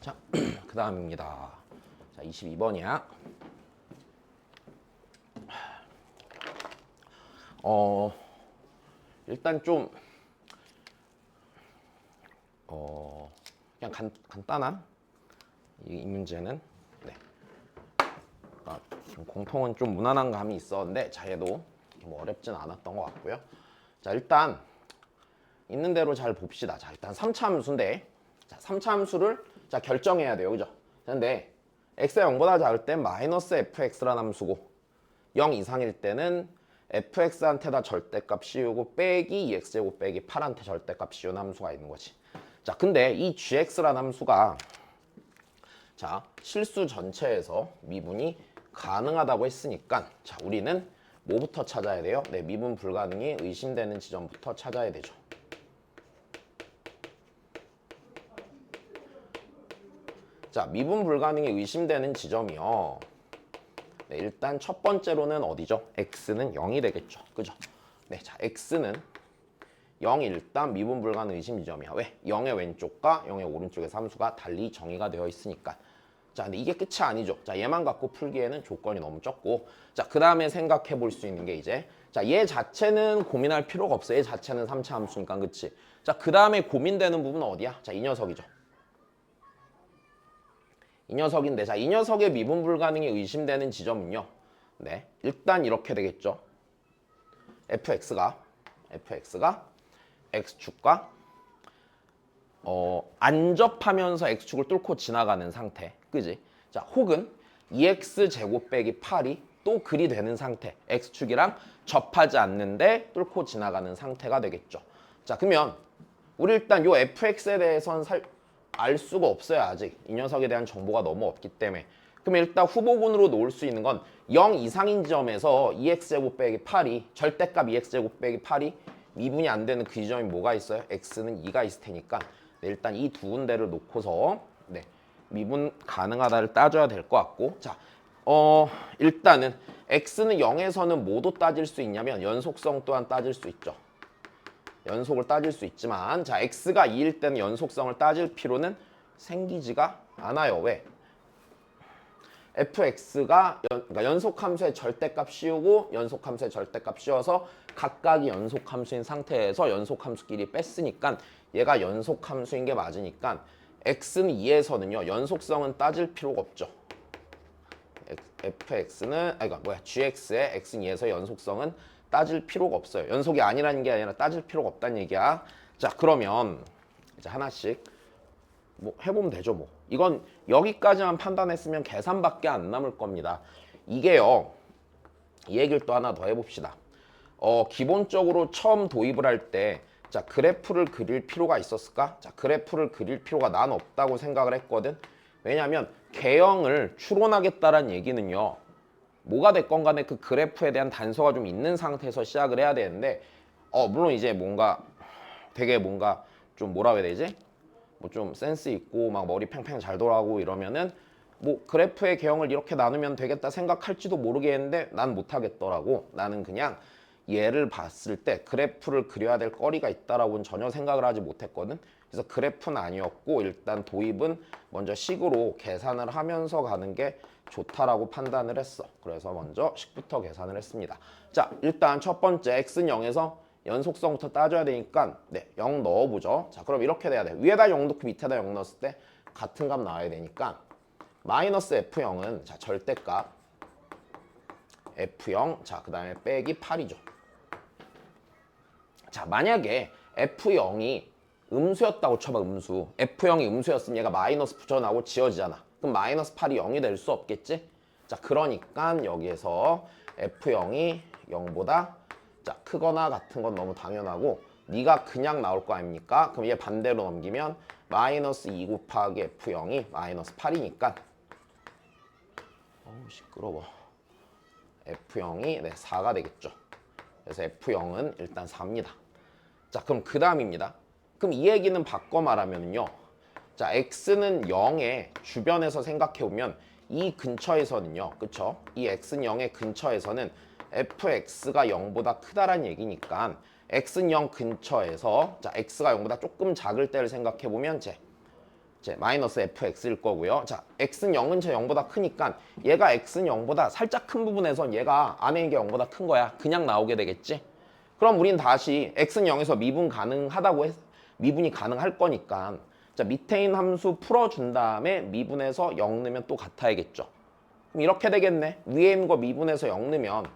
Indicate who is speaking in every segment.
Speaker 1: 자, 그 다음입니다. 자, 22번이야. 일단 좀, 그냥 간단한 이 문제는, 네. 공통은 좀 무난한 감이 있었는데, 자, 얘도 뭐 어렵진 않았던 것 같고요. 자, 일단, 있는 대로 잘 봅시다. 자, 일단 3차 함수인데, 자, 3차 함수를 자, 결정해야 돼요. 그죠? 근데 x가 0보다 작을 땐 마이너스 fx라는 함수고 0 이상일 때는 fx한테다 절대값 씌우고 빼기 2x제곱 빼기 8한테 절대값 씌우는 함수가 있는 거지. 자, 근데 이 gx라는 함수가 자, 실수 전체에서 미분이 가능하다고 했으니까 자, 우리는 뭐부터 찾아야 돼요? 네, 미분 불가능이 의심되는 지점부터 찾아야 되죠. 자, 미분 불가능이 의심되는 지점이요. 네, 일단 첫 번째로는 어디죠? x는 0이 되겠죠. 그죠? 네, 자, x는 0이 일단 미분 불가능 의심 지점이야. 왜? 0의 왼쪽과 0의 오른쪽의 함수가 달리 정의가 되어 있으니까. 자, 근데 이게 끝이 아니죠. 자, 얘만 갖고 풀기에는 조건이 너무 적고. 자, 그 다음에 생각해 볼 수 있는 게 이제 자, 얘 자체는 고민할 필요가 없어. 얘 자체는 3차 함수니까, 그치? 자, 그 다음에 고민되는 부분은 어디야? 자, 이 녀석이죠. 이 녀석인데, 자, 이 녀석의 미분 불가능이 의심되는 지점은요. 네, 일단 이렇게 되겠죠. fx가 x축과 안접하면서 x축을 뚫고 지나가는 상태, 그지? 자, 혹은 2x 제곱 빼기 8이 또 글이 되는 상태, x축이랑 접하지 않는데 뚫고 지나가는 상태가 되겠죠. 자, 그러면 우리 일단 요 fx에 대해서는 알 수가 없어요. 아직 이 녀석에 대한 정보가 너무 없기 때문에. 그럼 일단 후보군으로 놓을 수 있는 건 0 이상인 지점에서 2x제곱 빼기 8이 절대값 2x제곱 빼기 8이 미분이 안 되는 그 지점이 뭐가 있어요? x는 2가 있을 테니까 네, 일단 이 두 군데를 놓고서 네, 미분 가능하다를 따져야 될 것 같고, 자, 일단은 x는 0에서는 뭐도 따질 수 있냐면 연속성 또한 따질 수 있죠. 연속을 따질 수 있지만 자, x가 2일 때는 연속성을 따질 필요는 생기지가 않아요. 왜? fx가 그러니까 연속함수의 절대값 씌우고 연속함수의 절대값 씌워서 각각이 연속함수인 상태에서 연속함수끼리 뺐으니까 얘가 연속함수인 게 맞으니까 x는 2에서는요 연속성은 따질 필요가 없죠. fx는 gx의 x는 2에서 연속성은 따질 필요가 없어요. 연속이 아니라는 게 아니라 따질 필요가 없다는 얘기야. 자, 그러면 이제 하나씩 뭐 해보면 되죠. 뭐 이건 여기까지만 판단했으면 계산밖에 안 남을 겁니다. 이게요, 이 얘기를 또 하나 더 해봅시다. 기본적으로 처음 도입을 할 때 자, 그래프를 그릴 필요가 있었을까? 자, 그래프를 그릴 필요가 난 없다고 생각을 했거든. 왜냐하면 개형을 추론하겠다는 얘기는요, 뭐가 됐건 간에 그 그래프에 대한 단서가 좀 있는 상태에서 시작을 해야 되는데, 물론 이제 뭔가 좀 뭐라 해야 되지? 뭐 좀 센스 있고 막 머리 팽팽 잘 돌아가고 이러면은 뭐 그래프의 개형을 이렇게 나누면 되겠다 생각할지도 모르겠는데 난 못하겠더라고. 나는 그냥 얘를 봤을 때 그래프를 그려야 될 거리가 있다라고는 전혀 생각을 하지 못했거든. 그래서 그래프는 아니었고 일단 도입은 먼저 식으로 계산을 하면서 가는 게 좋다라고 판단을 했어. 그래서 먼저 식부터 계산을 했습니다. 자, 일단 첫 번째 x는 0에서 연속성부터 따져야 되니까 네, 0 넣어보죠. 자, 그럼 이렇게 돼야 돼. 위에다 0 넣고 밑에다 0 넣었을 때 같은 값 나와야 되니까 마이너스 f0은 자, 절대값 f0, 자, 그 다음에 빼기 8이죠. 자, 만약에 f0이 음수였다고 쳐봐. 음수. f0이 음수였으면 얘가 마이너스 붙여나오고 지워지잖아. 그럼 마이너스 8이 0이 될 수 없겠지? 자, 그러니까 여기에서 f0이 0보다 자, 크거나 같은 건 너무 당연하고 네가 그냥 나올 거 아닙니까? 그럼 얘 반대로 넘기면 마이너스 2 곱하기 f0이 마이너스 8이니까 어우 시끄러워. f0이 네, 4가 되겠죠. 그래서 f0은 일단 4입니다. 자, 그럼 그 다음입니다. 그럼 이 얘기는 바꿔 말하면요. 자, x는 0의 주변에서 생각해보면 이 근처에서는요. 그쵸? 이 x는 0의 근처에서는 fx가 0보다 크다란 얘기니까 x는 0 근처에서 자, x가 0보다 조금 작을 때를 생각해보면 이제 마이너스 fx일 거고요. 자, x는 0 근처 0보다 크니까 얘가 x는 0보다 살짝 큰 부분에선 얘가 안에 있는 게 0보다 큰 거야. 그냥 나오게 되겠지. 그럼 우린 다시 x는 0에서 미분이 가능할 거니까 자, 밑에 있는 함수 풀어준 다음에 미분해서 0 넣으면 또 같아야겠죠. 그럼 이렇게 되겠네. 위에 있는 거 미분해서 0 넣으면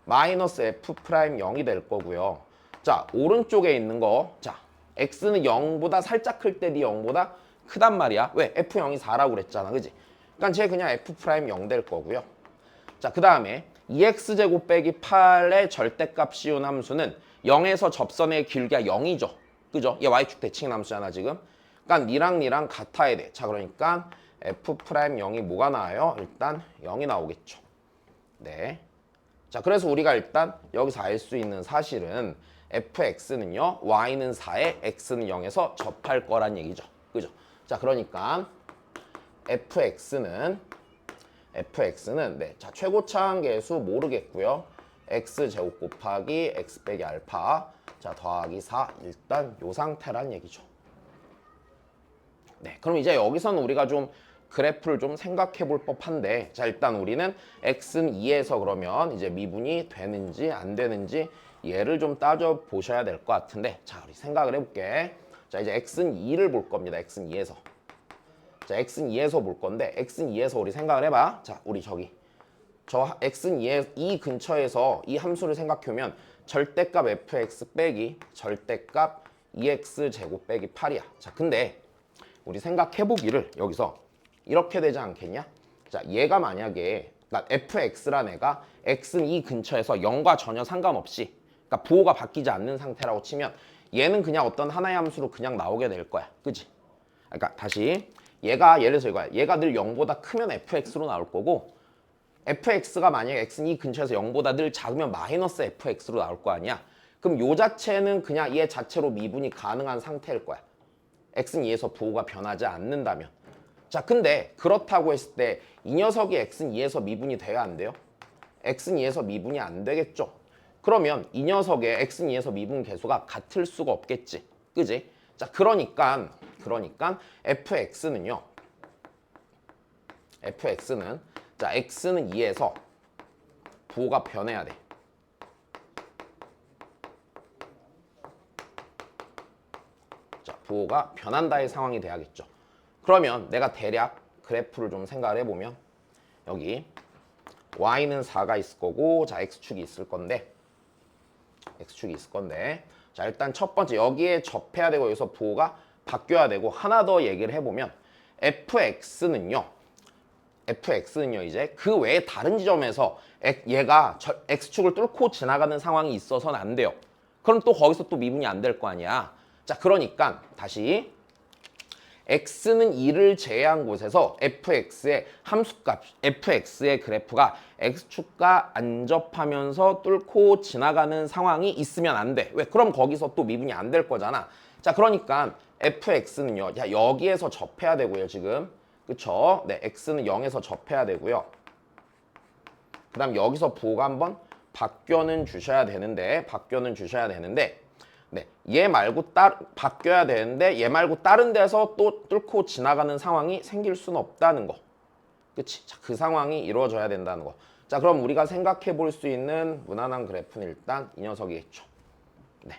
Speaker 1: 마이너스 f 프라임 0이 될 거고요. 자, 오른쪽에 있는 거, 자, x는 0보다 살짝 클 때 네 0보다 크단 말이야. 왜? f0이 4라고 그랬잖아. 그지? 그러니까 쟤 그냥 f 프라임 0 될 거고요. 자, 그 다음에 2x제곱 빼기 8의 절대값 씌운 함수는 0에서 접선의 길이가 0이죠. 그죠? 얘 y축 대칭 함수잖아, 지금. 그러니까 니랑 같아야 돼. 자, 그러니까 f 프라임 0이 뭐가 나와요? 일단 0이 나오겠죠. 네. 자, 그래서 우리가 일단 여기서 알 수 있는 사실은 fx는요, y는 4에 x는 0에서 접할 거란 얘기죠. 그죠? 자, 그러니까 fx는 네, 자, 최고차항계수 모르겠고요. x제곱 곱하기 x 빼기 알파, 자, 더하기 4, 일단 요 상태란 얘기죠. 네, 그럼 이제 여기서는 우리가 좀 그래프를 좀 생각해 볼 법한데, 자, 일단 우리는 x는 2에서 그러면 이제 미분이 되는지 안 되는지 얘를 좀 따져 보셔야 될 것 같은데, 자, 우리 생각을 해볼게. 자, 이제 x는 2를 볼 겁니다. x는 2에서. 자, x는 2에서 볼 건데, x는 2에서 우리 생각을 해봐. 자, 우리 저 x는 2 근처에서 이 함수를 생각해보면 절대값 fx 빼기 절대값 2x 제곱 빼기 8이야. 자, 근데 우리 생각해보기를 여기서 이렇게 되지 않겠냐? 자, 얘가 만약에 그러니까 fx란 애가 x는 이 근처에서 0과 전혀 상관없이 그러니까 부호가 바뀌지 않는 상태라고 치면 얘는 그냥 어떤 하나의 함수로 그냥 나오게 될 거야. 그지? 그러니까 다시 얘가 예를 들어서 이거야. 얘가 늘 0보다 크면 fx로 나올 거고 fx가 만약에 x는 이 근처에서 0보다 늘 작으면 마이너스 fx로 나올 거 아니야. 그럼 요 자체는 그냥 얘 자체로 미분이 가능한 상태일 거야. x는 2에서 부호가 변하지 않는다면. 자, 근데 그렇다고 했을 때 이 녀석이 x는 2에서 미분이 돼야 안 돼요? x는 2에서 미분이 안 되겠죠. 그러면 이 녀석의 x는 2에서 미분 계수가 같을 수가 없겠지. 그지? 자, 그러니까 fx는요. 자, x는 2에서 부호가 변해야 돼. 자, 부호가 변한다의 상황이 돼야겠죠. 그러면 내가 대략 그래프를 좀 생각을 해보면 여기 y는 4가 있을 거고, 자, x축이 있을 건데 자, 일단 첫 번째 여기에 접해야 되고 여기서 부호가 바뀌어야 되고, 하나 더 얘기를 해보면 fx는요 이제 그 외에 다른 지점에서 얘가 x축을 뚫고 지나가는 상황이 있어서는 안 돼요. 그럼 또 거기서 또 미분이 안 될 거 아니야. 자, 그러니까 다시 x는 2를 제외한 곳에서 fx의 함수값, fx의 그래프가 x축과 안 접하면서 뚫고 지나가는 상황이 있으면 안 돼. 왜? 그럼 거기서 또 미분이 안 될 거잖아. 자, 그러니까 fx는요. 자, 여기에서 접해야 되고요, 지금. 그쵸? 네, x는 0에서 접해야 되고요. 그 다음 여기서 부호가 한번 바뀌어는 주셔야 되는데 네, 얘 말고 바뀌어야 되는데 얘 말고 다른 데서 또 뚫고 지나가는 상황이 생길 수는 없다는 거. 그치? 자, 그 상황이 이루어져야 된다는 거. 자, 그럼 우리가 생각해 볼 수 있는 무난한 그래프는 일단 이 녀석이겠죠. 네.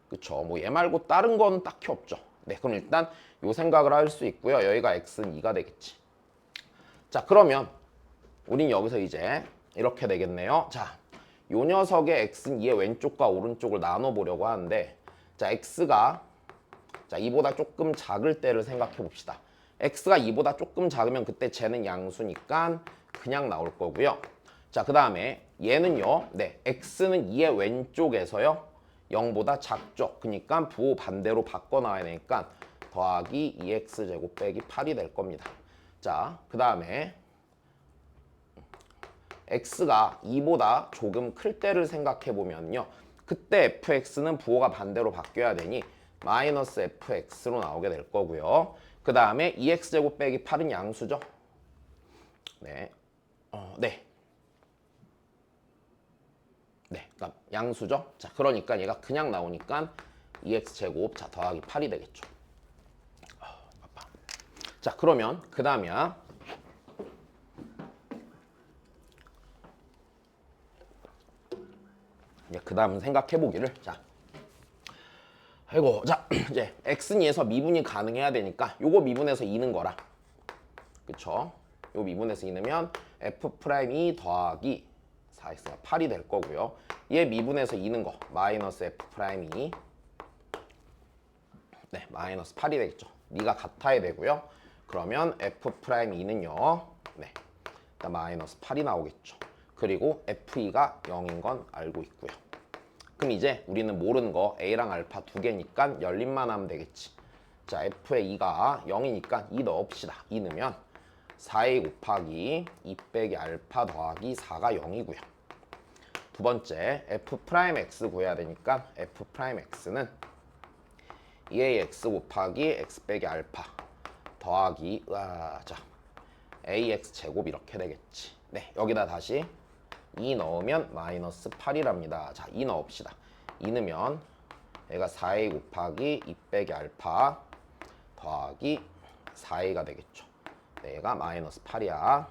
Speaker 1: 그쵸? 뭐 얘 말고 다른 건 딱히 없죠. 네, 그럼 일단 요 생각을 할 수 있고요. 여기가 x는 2가 되겠지. 자, 그러면 우린 여기서 이제 이렇게 되겠네요. 자, 요 녀석의 x는 2의 왼쪽과 오른쪽을 나눠보려고 하는데, 자, x가 자 2보다 조금 작을 때를 생각해 봅시다. x가 2보다 조금 작으면 그때 쟤는 양수니까 그냥 나올 거고요. 자, 그 다음에 얘는요. 네, x는 2의 왼쪽에서요. 0보다 작죠. 그러니까 부호 반대로 바꿔 나와야 되니까 더하기 2x제곱 빼기 8이 될 겁니다. 자, 그 다음에 x가 2보다 조금 클 때를 생각해 보면요. 그때 fx는 부호가 반대로 바뀌어야 되니 마이너스 fx로 나오게 될 거고요. 그 다음에 2x제곱 빼기 8은 양수죠. 네. 네, 그러니까 양수죠. 자, 그러니까 얘가 그냥 나오니까 2x제곱 자 더하기 8이 되겠죠. 자, 그러면 그 다음이야. 이제 그 다음 생각해 보기를. 자, 아이고, 자, 이제 x는 2에서 미분이 가능해야 되니까 요거 미분해서 2는 거라. 그쵸? 요 미분해서 2넣으면 f'2 더하기 4x가 8이 될 거고요. 얘 미분해서 2는 거 마이너스 f'2 네, 마이너스 8이 되겠죠. 미가 같아야 되고요. 그러면 f'2는요. 네, 일단 마이너스 8이 나오겠죠. 그리고 f2가 0인 건 알고 있고요. 그럼 이제 우리는 모르는 거 a랑 알파 두 개니까 열림만 하면 되겠지. 자, f의 2가 0이니까 2 넣읍시다. 2 넣으면 4a 곱하기 2 빼기 알파 더하기 4가 0이고요. 두 번째 f'x 구해야 되니까 f'x는 2ax 곱하기 x 빼기 알파 더하기 자 ax 제곱 이렇게 되겠지. 네, 여기다 다시 2 넣으면 마이너스 8이랍니다. 자, 2 넣읍시다. 2 넣으면 얘가 4a 곱하기 2 빼기 알파 더하기 4a가 되겠죠. 네, 얘가 마이너스 8이야.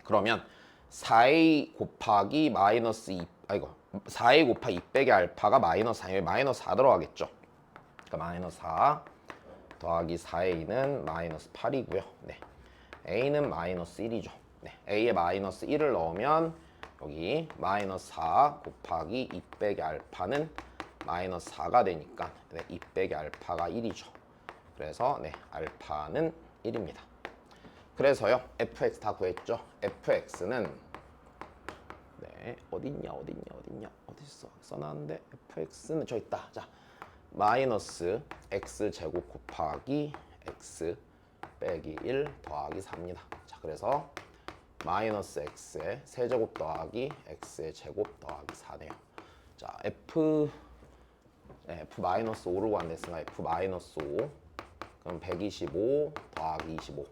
Speaker 1: 그러면 4a 곱하기 마이너스 2, 아이고 4a 곱하기 2 빼기 알파가 마이너스 4, 여기 마이너스 4 들어가겠죠. 그러니까 마이너스 4 더하기 4a는 마이너스 8이고요. 네, a는 마이너스 1이죠. 네, a에 마이너스 1을 넣으면 여기 마이너스 4 곱하기 2 빼기 알파는 마이너스 4가 되니까 네, 2 빼기 알파가 1이죠. 그래서 네, 알파는 1입니다. 그래서요, fx 다 구했죠. fx는 네, 어딨냐 어딨어 써놨는데 fx는 저 있다. 자, 마이너스 x 제곱 곱하기 x 빼기 1 더하기 4입니다. 자, 그래서 마이너스 x의 세제곱 더하기 x의 제곱 더하기 4네요. 자, f 마이너스 5를 구한댔으니까 f 마이너스 5 그럼 125 더하기 25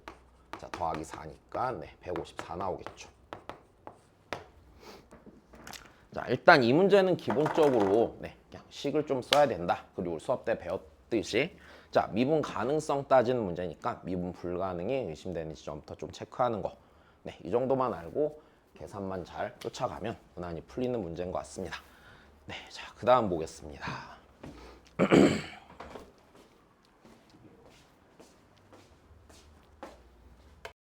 Speaker 1: 자, 더하기 4니까 네, 154 나오겠죠. 자, 일단 이 문제는 기본적으로 네, 그냥 식을 좀 써야 된다. 그리고 수업 때 배웠듯이 자, 미분 가능성 따지는 문제니까 미분 불가능이 의심되는 지점부터 좀 체크하는 거. 네, 이 정도만 알고 계산만 잘 쫓아가면 무난히 풀리는 문제인 것 같습니다. 네, 자, 그 다음 보겠습니다.